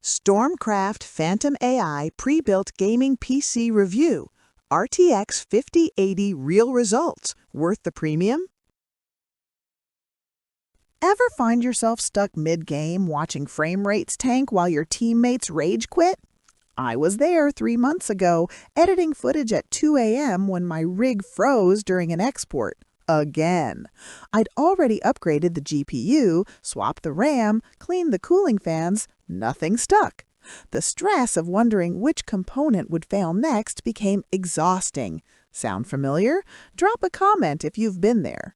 STORMCRAFT Phantom AI Pre-Built Gaming PC Review. RTX 5080 Real Results. Worth the premium? Ever find yourself stuck mid-game watching frame rates tank while your teammates rage quit? I was there 3 months ago, editing footage at 2 a.m. when my rig froze during an export. Again. I'd already upgraded the GPU, swapped the RAM, cleaned the cooling fans. Nothing stuck. The stress of wondering which component would fail next became exhausting. Sound familiar? Drop a comment if you've been there.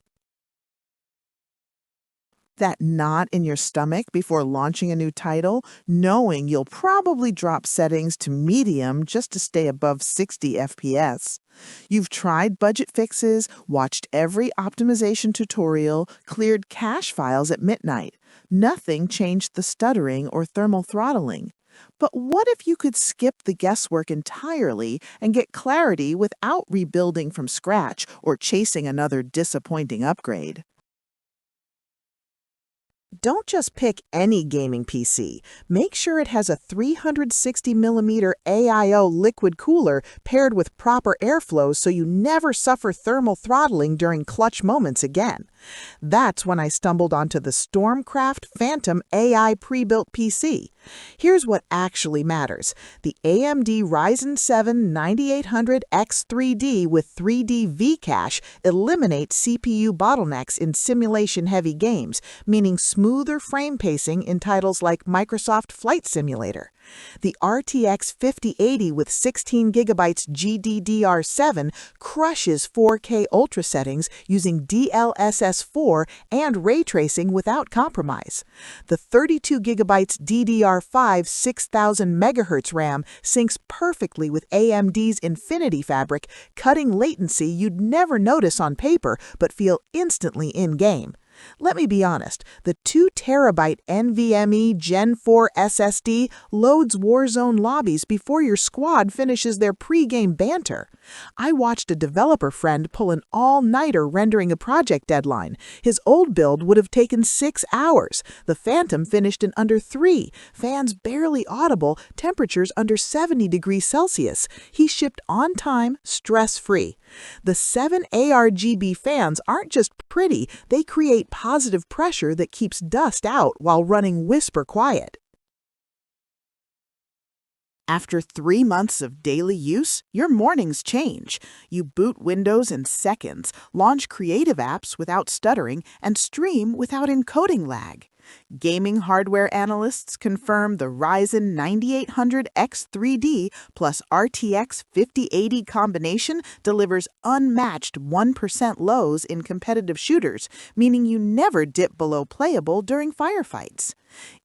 That knot in your stomach before launching a new title, knowing you'll probably drop settings to medium just to stay above 60 FPS. You've tried budget fixes, watched every optimization tutorial, cleared cache files at midnight. Nothing changed the stuttering or thermal throttling. But what if you could skip the guesswork entirely and get clarity without rebuilding from scratch or chasing another disappointing upgrade? Don't just pick any gaming PC. Make sure it has a 360mm AIO liquid cooler paired with proper airflow so you never suffer thermal throttling during clutch moments again. That's when I stumbled onto the STORMCRAFT Phantom AI Pre-Built PC. Here's what actually matters. The AMD Ryzen 7 9800X3D with 3D V-Cache eliminates CPU bottlenecks in simulation-heavy games, meaning smoother frame pacing in titles like Microsoft Flight Simulator. The RTX 5080 with 16GB GDDR7 crushes 4K Ultra settings using DLSS4 and ray tracing without compromise. The 32GB DDR5 6000 MHz RAM syncs perfectly with AMD's Infinity Fabric, cutting latency you'd never notice on paper but feel instantly in-game. Let me be honest, the 2TB NVMe Gen 4 SSD loads Warzone lobbies before your squad finishes their pre-game banter. I watched a developer friend pull an all-nighter rendering a project deadline. His old build would have taken 6 hours. The Phantom finished in under 3. Fans barely audible, temperatures under 70 degrees Celsius. He shipped on time, stress-free. The 7 ARGB fans aren't just pretty, they create positive pressure that keeps dust out while running whisper quiet. After 3 months of daily use, your mornings change. You boot Windows in seconds, launch creative apps without stuttering, and stream without encoding lag. Gaming hardware analysts confirm the Ryzen 9800X3D plus RTX 5080 combination delivers unmatched 1% lows in competitive shooters, meaning you never dip below playable during firefights.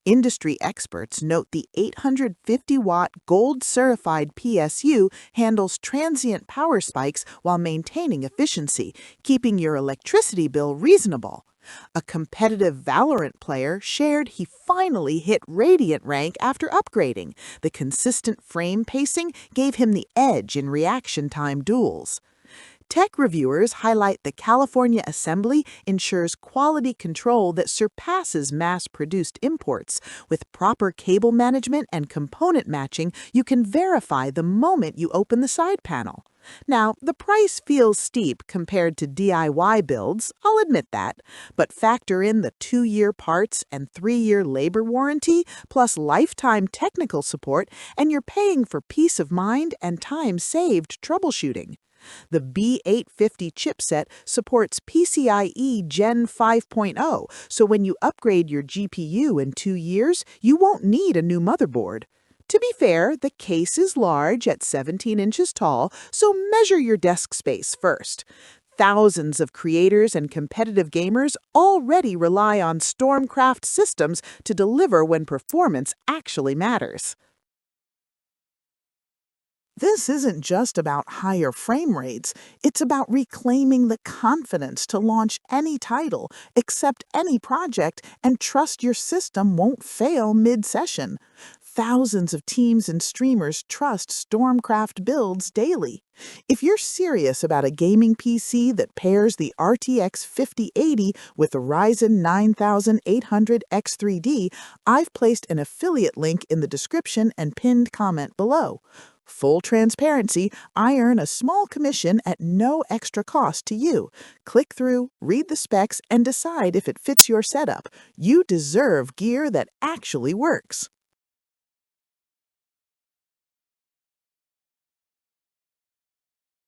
Industry experts note the 850-watt gold-certified PSU handles transient power spikes while maintaining efficiency, keeping your electricity bill reasonable. A competitive Valorant player shared he finally hit Radiant rank after upgrading. The consistent frame pacing gave him the edge in reaction time duels. Tech reviewers highlight the California assembly ensures quality control that surpasses mass-produced imports. With proper cable management and component matching, you can verify the moment you open the side panel. Now, the price feels steep compared to DIY builds, I'll admit that, but factor in the 2-year parts and 3-year labor warranty, plus lifetime technical support, and you're paying for peace of mind and time saved troubleshooting. The B850 chipset supports PCIe Gen 5.0, so when you upgrade your GPU in 2 years, you won't need a new motherboard. To be fair, the case is large at 17 inches tall, so measure your desk space first. Thousands of creators and competitive gamers already rely on STORMCRAFT systems to deliver when performance actually matters. This isn't just about higher frame rates, it's about reclaiming the confidence to launch any title, accept any project, and trust your system won't fail mid-session. thousands of teams and streamers trust STORMCRAFT builds daily. If you're serious about a gaming PC that pairs the RTX 5080 with the Ryzen 9800 X3D, I've placed an affiliate link in the description and pinned comment below. Full transparency, I earn a small commission at no extra cost to you. Click through, read the specs, and decide if it fits your setup. You deserve gear that actually works.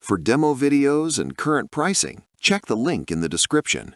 For demo videos and current pricing, check the link in the description.